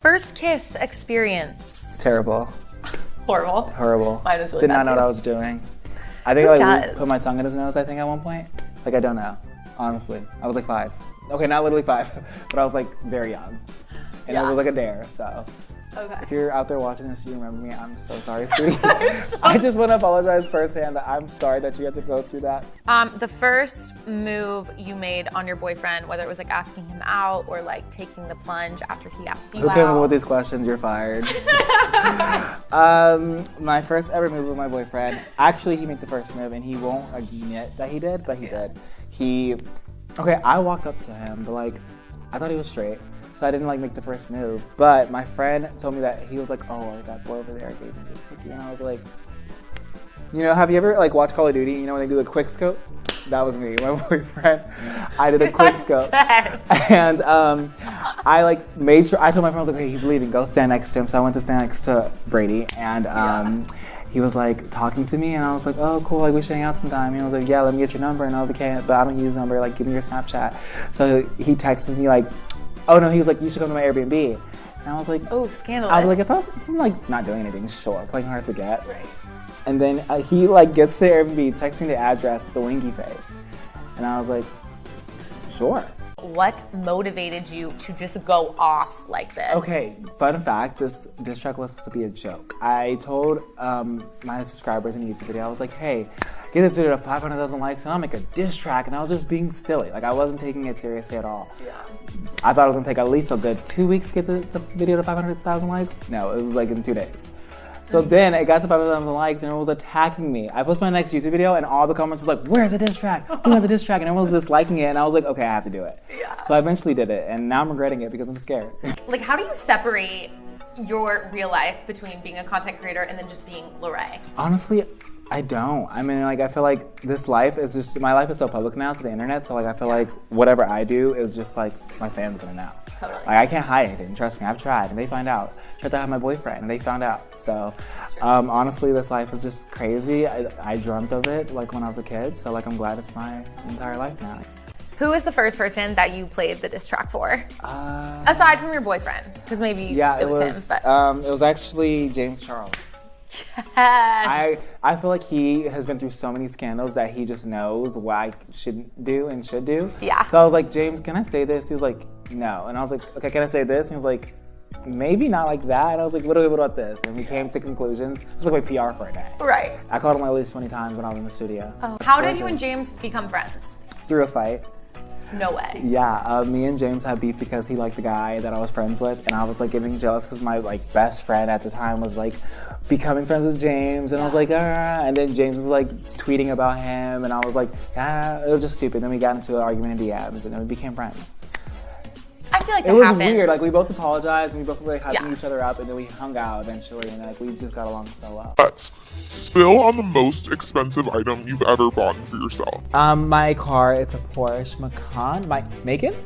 First kiss experience. Terrible. Horrible. Horrible. Mine was really Did bad not know too. what I was doing. I think I put my tongue in his nose, I think, at one point. Like, I don't know. Honestly. I was like 5. Okay, not literally 5, but I was like very young. And it was like a dare, so. Okay. If you're out there watching this, you remember me, I'm so sorry, sweetie. I just want to apologize firsthand that I'm sorry that you had to go through that. The first move you made on your boyfriend, whether it was like asking him out or like taking the plunge after he asked you out. Who came up with these questions? You're fired. My first ever move with my boyfriend, actually he made the first move and he won't admit that he did, but he did. Okay, I walked up to him, but like, I thought he was straight. So I didn't like make the first move, but my friend told me that he was like, oh, that boy over there gave me this hickey, and I was like, you know, have you ever like watched Call of Duty? You know when they do the quick scope? That was me, my boyfriend. I did a quick scope, and I like made sure. I told my friend, I was like, okay, he's leaving. Go stand next to him. So I went to stand next to Brady, and he was like talking to me, and I was like, oh, cool, like we should hang out sometime. And he was like, yeah, let me get your number, and I was like, okay, but I don't use number. Like, give me your Snapchat. So he texts me like. Oh no, he was like, you should come to my Airbnb. And I was like, oh, scandalous. I was like, if I'm like not doing anything, sure, playing hard to get. Right. And then he like gets to the Airbnb, texts me the address with the winky face. And I was like, sure. What motivated you to just go off like this? Okay, fun fact, this track was supposed to be a joke. I told my subscribers in the YouTube video, I was like, hey, get this video to 500,000 likes and I'll make a diss track, and I was just being silly. Like, I wasn't taking it seriously at all. Yeah. I thought it was gonna take at least a good 2 weeks to get the video to 500,000 likes. No, it was like in 2 days. So then it got to 500,000 likes and it was attacking me. I posted my next YouTube video and all the comments was like, where's the diss track? Where's the diss track? And everyone was disliking it and I was like, okay, I have to do it. Yeah. So I eventually did it and now I'm regretting it because I'm scared. Like, how do you separate your real life between being a content creator and then just being Larray? Honestly, I don't. I mean, like, I feel like this life is just, my life is so public now, so the internet, so like, I feel like whatever I do is just like, my fans gonna know. Totally. Like, I can't hide anything, trust me, I've tried, and they find out. Tried to have my boyfriend, and they found out. So, honestly, this life is just crazy. I dreamt of it, like, when I was a kid, so like, I'm glad it's my entire life now. Who was the first person that you played the diss track for? Aside from your boyfriend, because maybe it was him, but. It was actually James Charles. Yes. I feel like he has been through so many scandals that he just knows what I shouldn't do and should do. Yeah. So I was like, James, can I say this? He was like, no. And I was like, okay, can I say this? And he was like, maybe not like that. And I was like, what about this? And we came to conclusions. It was like my PR for a day. Right. I called him at least 20 times when I was in the studio. Oh. How did you and James become friends? Through a fight. No way. Yeah, me and James had beef because he liked the guy that I was friends with, and I was like getting jealous because my like best friend at the time was like becoming friends with James, and I was like, and then James was like tweeting about him, and I was like, it was just stupid. Then we got into an argument in DMs, and then we became friends. I feel like it was weird. Like, we both apologized, and we both like hyping each other up, and then we hung out eventually, and like we just got along so well. Spill on the most expensive item you've ever bought for yourself. My car, it's a Porsche Macan. Macan?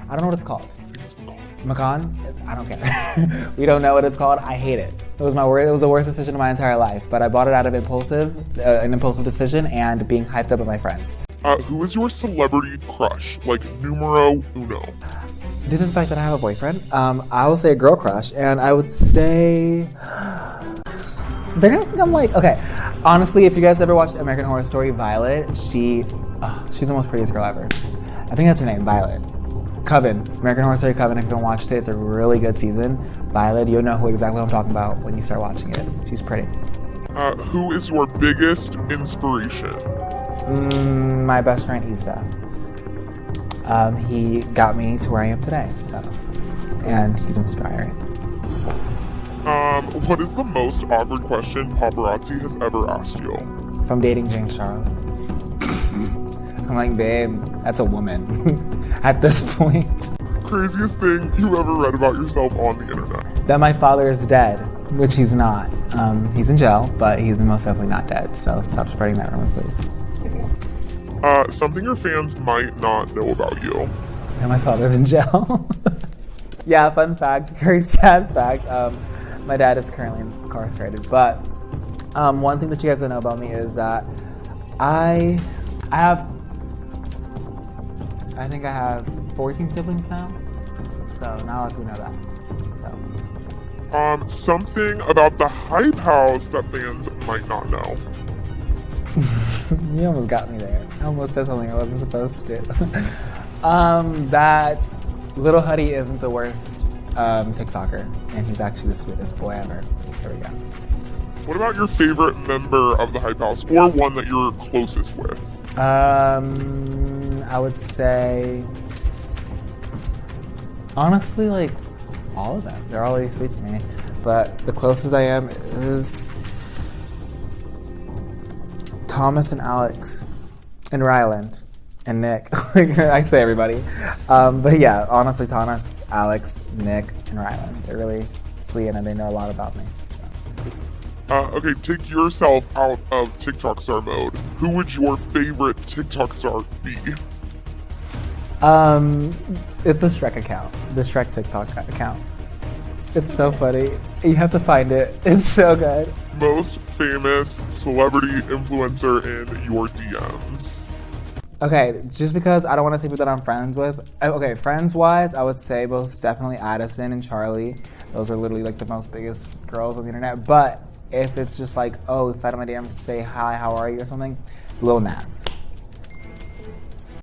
I don't know what it's called. Macan? I don't care. We don't know what it's called. I hate it. It was the worst decision of my entire life, but I bought it out of an impulsive decision and being hyped up with my friends. Who is your celebrity crush? Like, numero uno? Due to the fact that I have a boyfriend, I will say a girl crush, and I would say they're gonna think I'm like, okay, honestly, if you guys ever watched American Horror Story, Violet, she's the most prettiest girl ever. I think that's her name, Violet. Coven, American Horror Story Coven, if you haven't watched it, it's a really good season. Violet, you'll know exactly what I'm talking about when you start watching it. She's pretty. Who is your biggest inspiration? My best friend, Issa. He got me to where I am today, so, and he's inspiring. What is the most awkward question paparazzi has ever asked you? If I'm dating James Charles. I'm like, babe, that's a woman at this point. Craziest thing you ever read about yourself on the internet? That my father is dead, which he's not. He's in jail, but he's most definitely not dead, so stop spreading that rumor, please. Something your fans might not know about you. That my father's in jail. Yeah, fun fact, very sad fact. My dad is currently incarcerated, but one thing that you guys don't know about me is that I think I have 14 siblings now, so not a lot of people know that. So Something about the Hype House that fans might not know. You almost got me there. I almost said something I wasn't supposed to. That Little Huddy isn't the worst TikToker, and he's actually the sweetest boy ever. Here we go. What about your favorite member of the Hype House, or one that you're closest with? I would say, honestly, like, all of them. They're all really sweet to me. But the closest I am is Thomas and Alex and Ryland and Nick. I say everybody. But yeah, honestly, Thomas, Alex, Nick, and Ryland. They're really sweet and they know a lot about me. So. Okay, take yourself out of TikTok star mode. Who would your favorite TikTok star be? It's a Shrek account. The Shrek TikTok account. It's so funny. You have to find it. It's so good. Most famous celebrity influencer in your DMs. Okay, just because I don't want to say people that I'm friends with. Okay, friends-wise, I would say most definitely Addison and Charlie. Those are literally like the most biggest girls on the internet. But if it's just like, oh, slide on my DMs, say hi, how are you, or something, Lil Nas.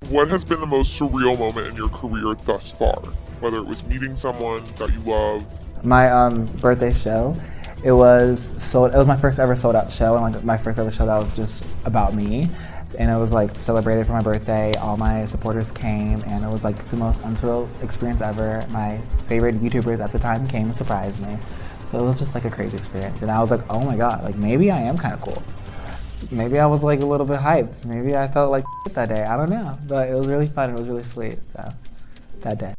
What has been the most surreal moment in your career thus far? Whether it was meeting someone that you love. My birthday show, it was my first ever sold out show, and like my first ever show that was just about me. And it was like celebrated for my birthday. All my supporters came, and it was like the most unsurreal experience ever. My favorite YouTubers at the time came and surprised me. So it was just like a crazy experience. And I was like, oh my God, like maybe I am kind of cool. Maybe I was like a little bit hyped. Maybe I felt like that day. I don't know. But it was really fun. It was really sweet. So that day.